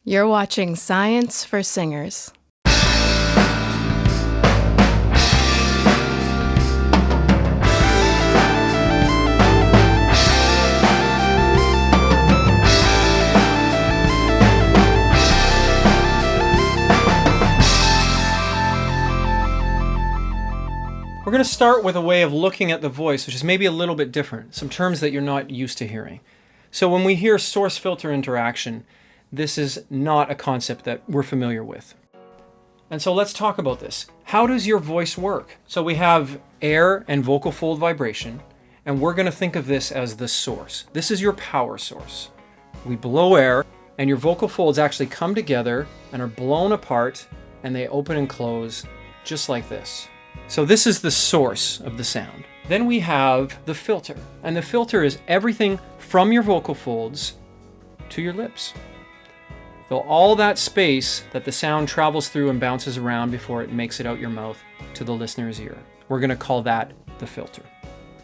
You're watching Science for Singers. We're going to start with a way of looking at the voice, which is maybe a little bit different, some terms that you're not used to hearing. So when we hear source-filter interaction, this is not a concept that we're familiar with. And so let's talk about this. How does your voice work? So we have air and vocal fold vibration, and we're going to think of this as the source. This is your power source. We blow air, and your vocal folds actually come together and are blown apart, and they open and close just like this. So this is the source of the sound. Then we have the filter, and the filter is everything from your vocal folds to your lips. So all that space that the sound travels through and bounces around before it makes it out your mouth to the listener's ear. We're going to call that the filter.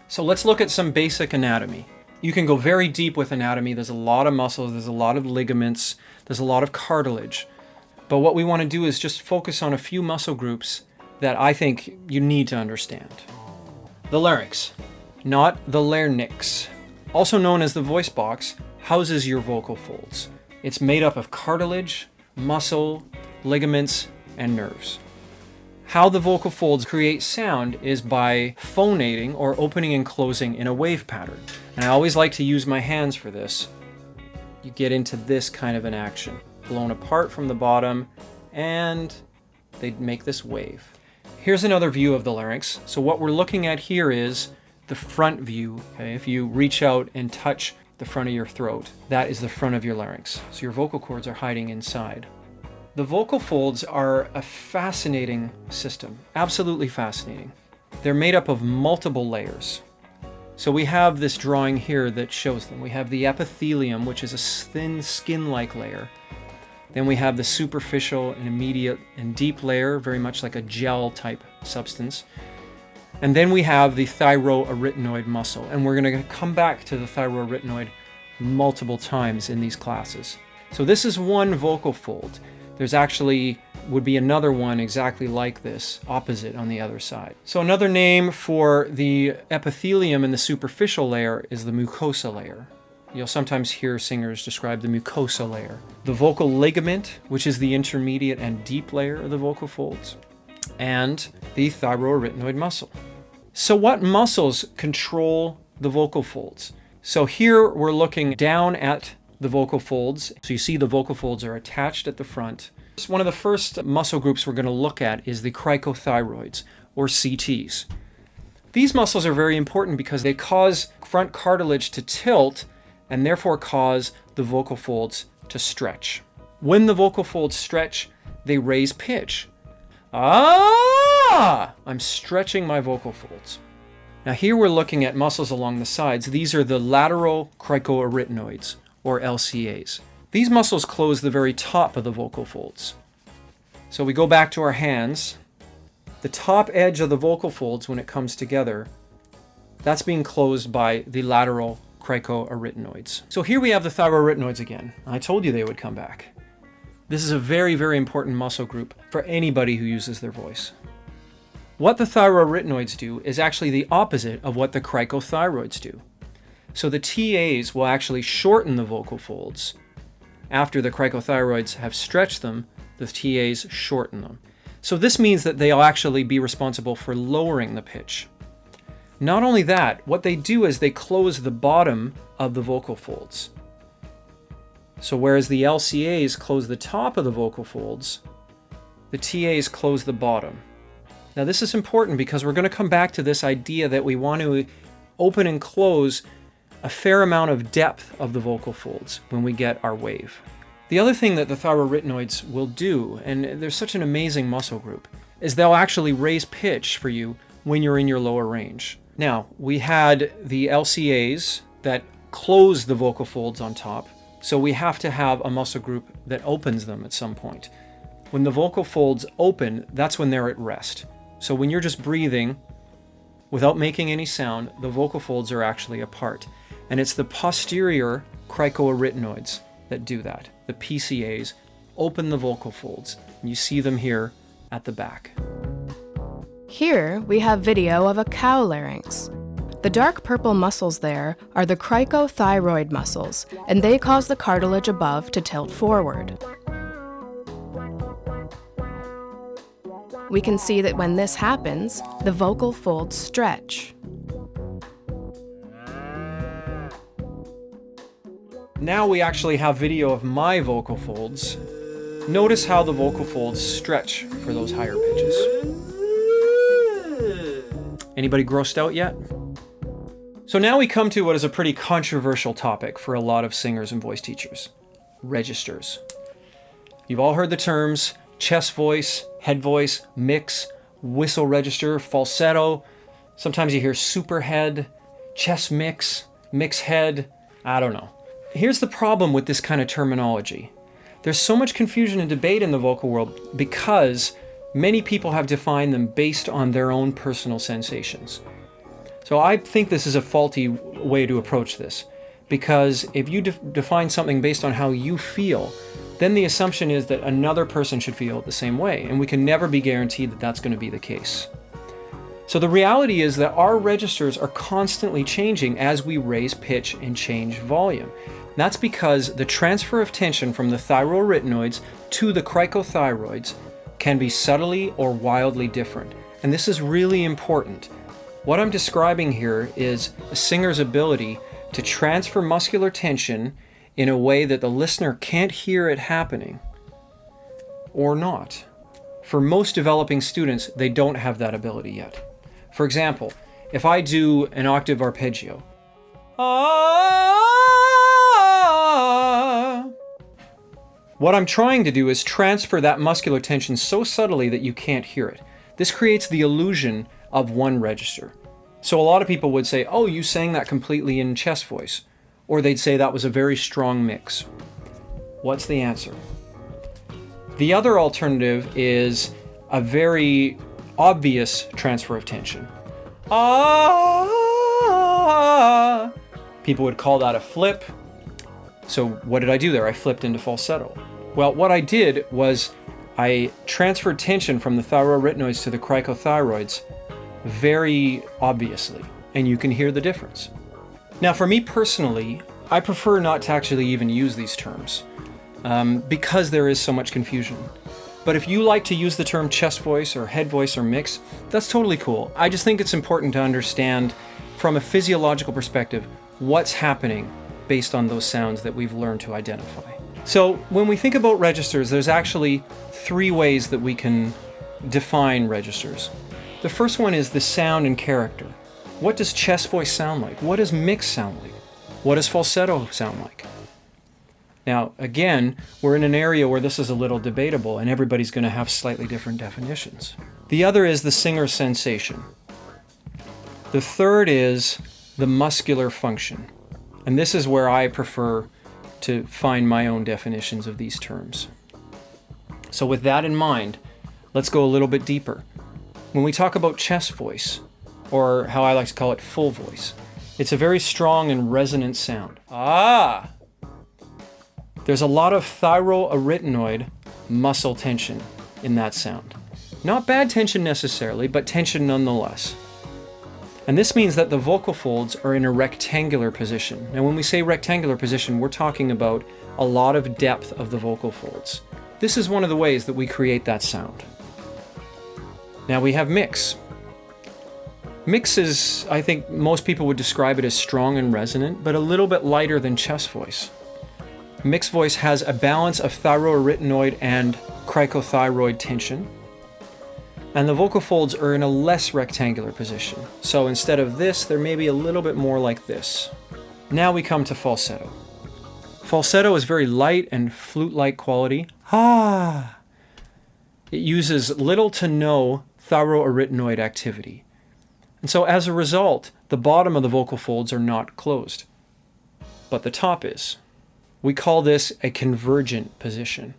So let's look at some basic anatomy. You can go very deep with anatomy. There's a lot of muscles, there's a lot of ligaments, there's a lot of cartilage. But what we want to do is just focus on a few muscle groups that I think you need to understand. The larynx, not the larynx, also known as the voice box, houses your vocal folds. It's made up of cartilage, muscle, ligaments, and nerves. How the vocal folds create sound is by phonating or opening and closing in a wave pattern. And I always like to use my hands for this. You get into this kind of an action. Blown apart from the bottom, and they make this wave. Here's another view of the larynx. So what we're looking at here is the front view. Okay? If you reach out and touch the front of your throat, that is the front of your larynx. So your vocal cords are hiding inside. The vocal folds are a fascinating system, absolutely fascinating. They're made up of multiple layers. So we have this drawing here that shows them. We have the epithelium, which is a thin skin-like layer. Then we have the superficial and immediate and deep layer, very much like a gel type substance. And then we have the thyroarytenoid muscle, and we're going to come back to the thyroarytenoid multiple times in these classes. So this is one vocal fold. There's actually would be another one exactly like this, opposite on the other side. So another name for the epithelium in the superficial layer is the mucosa layer. You'll sometimes hear singers describe the mucosa layer. The vocal ligament, which is the intermediate and deep layer of the vocal folds, and the thyroarytenoid muscle. So what muscles control the vocal folds? So here we're looking down at the vocal folds. So you see the vocal folds are attached at the front. One of the first muscle groups we're going to look at is the cricothyroids, or CTs. These muscles are very important because they cause front cartilage to tilt and therefore cause the vocal folds to stretch. When the vocal folds stretch, they raise pitch. I'm stretching my vocal folds. Now here we're looking at muscles along the sides. These are the lateral cricoarytenoids, or LCAs. These muscles close the very top of the vocal folds. So we go back to our hands. The top edge of the vocal folds, when it comes together, that's being closed by the lateral cricoarytenoids. So here we have the thyroarytenoids again. I told you they would come back. This is a very, very important muscle group for anybody who uses their voice. What the thyroarytenoids do is actually the opposite of what the cricothyroids do. So the TAs will actually shorten the vocal folds. After the cricothyroids have stretched them, the TAs shorten them. So this means that they'll actually be responsible for lowering the pitch. Not only that, what they do is they close the bottom of the vocal folds. So whereas the LCAs close the top of the vocal folds, the TAs close the bottom. Now this is important because we're going to come back to this idea that we want to open and close a fair amount of depth of the vocal folds when we get our wave. The other thing that the thyroarytenoids will do, and they're such an amazing muscle group, is they'll actually raise pitch for you when you're in your lower range. Now, we had the LCAs that close the vocal folds on top, so we have to have a muscle group that opens them at some point. When the vocal folds open, that's when they're at rest. So when you're just breathing without making any sound, the vocal folds are actually apart. And it's the posterior cricoarytenoids that do that, the PCAs open the vocal folds. You see them here at the back. Here we have video of a cow larynx. The dark purple muscles there are the cricothyroid muscles, and they cause the cartilage above to tilt forward. We can see that when this happens, the vocal folds stretch. Now we actually have video of my vocal folds. Notice how the vocal folds stretch for those higher pitches. Anybody grossed out yet? So now we come to what is a pretty controversial topic for a lot of singers and voice teachers: registers. You've all heard the terms chest voice, head voice, mix, whistle register, falsetto. Sometimes you hear superhead, chest mix, mix head. I don't know. Here's the problem with this kind of terminology. There's so much confusion and debate in the vocal world because many people have defined them based on their own personal sensations. So I think this is a faulty way to approach this, because if you define something based on how you feel, then the assumption is that another person should feel the same way, and we can never be guaranteed that that's going to be the case. So the reality is that our registers are constantly changing as we raise pitch and change volume. That's because the transfer of tension from the thyroarytenoids to the cricothyroids can be subtly or wildly different. And this is really important. What I'm describing here is a singer's ability to transfer muscular tension in a way that the listener can't hear it happening, or not. For most developing students, they don't have that ability yet. For example, if I do an octave arpeggio, what I'm trying to do is transfer that muscular tension so subtly that you can't hear it. This creates the illusion of one register. So a lot of people would say, oh, you sang that completely in chest voice. Or they'd say that was a very strong mix. What's the answer? The other alternative is a very obvious transfer of tension. People would call that a flip. So what did I do there? I flipped into falsetto. Well, what I did was I transferred tension from the thyroarytenoids to the cricothyroids very obviously, and you can hear the difference. Now, for me personally, I prefer not to actually even use these terms because there is so much confusion. But if you like to use the term chest voice or head voice or mix, that's totally cool. I just think it's important to understand from a physiological perspective what's happening based on those sounds that we've learned to identify. So when we think about registers, there's actually three ways that we can define registers. The first one is the sound and character. What does chest voice sound like? What does mix sound like? What does falsetto sound like? Now, again, we're in an area where this is a little debatable and everybody's going to have slightly different definitions. The other is the singer's sensation. The third is the muscular function. And this is where I prefer to find my own definitions of these terms. So with that in mind, let's go a little bit deeper. When we talk about chest voice, or how I like to call it full voice, it's a very strong and resonant sound. There's a lot of thyroarytenoid muscle tension in that sound. Not bad tension necessarily, but tension nonetheless. And this means that the vocal folds are in a rectangular position. Now when we say rectangular position, we're talking about a lot of depth of the vocal folds. This is one of the ways that we create that sound. Now we have mix. Mix is, I think most people would describe it as strong and resonant, but a little bit lighter than chest voice. Mixed voice has a balance of thyroarytenoid and cricothyroid tension, and the vocal folds are in a less rectangular position. So instead of this, they're maybe a little bit more like this. Now we come to falsetto. Falsetto is very light and flute-like quality. It uses little to no thyroarytenoid activity. And so as a result, the bottom of the vocal folds are not closed, but the top is. We call this a convergent position.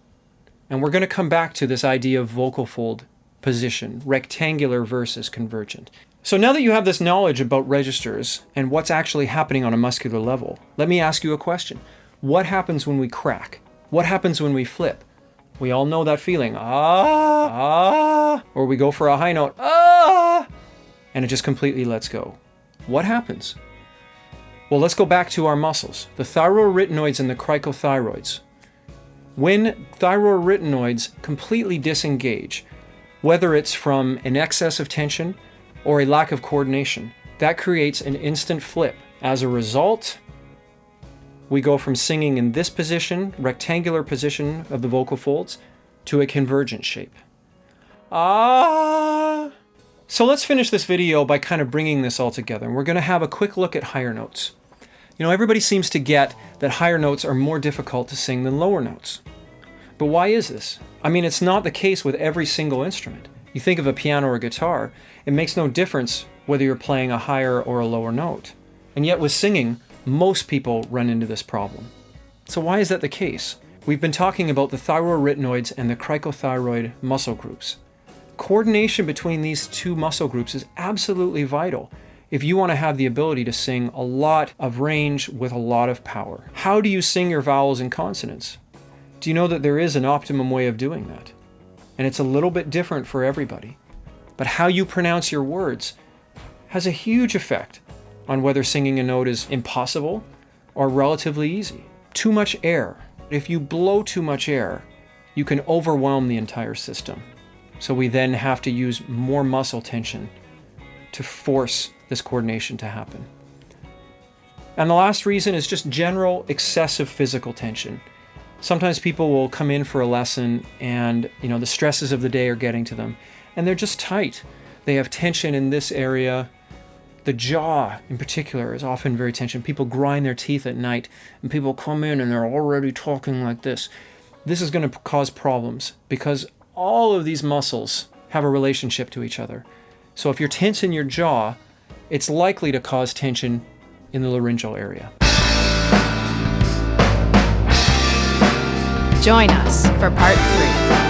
And we're going to come back to this idea of vocal fold position, rectangular versus convergent. So now that you have this knowledge about registers and what's actually happening on a muscular level, let me ask you a question. What happens when we crack? What happens when we flip? We all know that feeling. Or we go for a high note. And it just completely lets go. What happens? Well, let's go back to our muscles, the thyroarytenoids and the cricothyroids. When thyroarytenoids completely disengage, whether it's from an excess of tension or a lack of coordination, that creates an instant flip. As a result, we go from singing in this position, rectangular position of the vocal folds, to a convergent shape. So let's finish this video by kind of bringing this all together. And we're going to have a quick look at higher notes. You know, everybody seems to get that higher notes are more difficult to sing than lower notes. But why is this? I mean, it's not the case with every single instrument. You think of a piano or a guitar, it makes no difference whether you're playing a higher or a lower note. And yet with singing, most people run into this problem. So why is that the case? We've been talking about the thyroarytenoids and the cricothyroid muscle groups. Coordination between these two muscle groups is absolutely vital if you want to have the ability to sing a lot of range with a lot of power. How do you sing your vowels and consonants? Do you know that there is an optimum way of doing that? And it's a little bit different for everybody. But how you pronounce your words has a huge effect on whether singing a note is impossible or relatively easy. Too much air. If you blow too much air, you can overwhelm the entire system. So we then have to use more muscle tension to force this coordination to happen. And the last reason is just general excessive physical tension. Sometimes people will come in for a lesson and, the stresses of the day are getting to them and they're just tight. They have tension in this area. The jaw in particular is often very tension. People grind their teeth at night and people come in and they're already talking like this. This is going to cause problems because all of these muscles have a relationship to each other. So if you're tense in your jaw, it's likely to cause tension in the laryngeal area. Join us for part 3.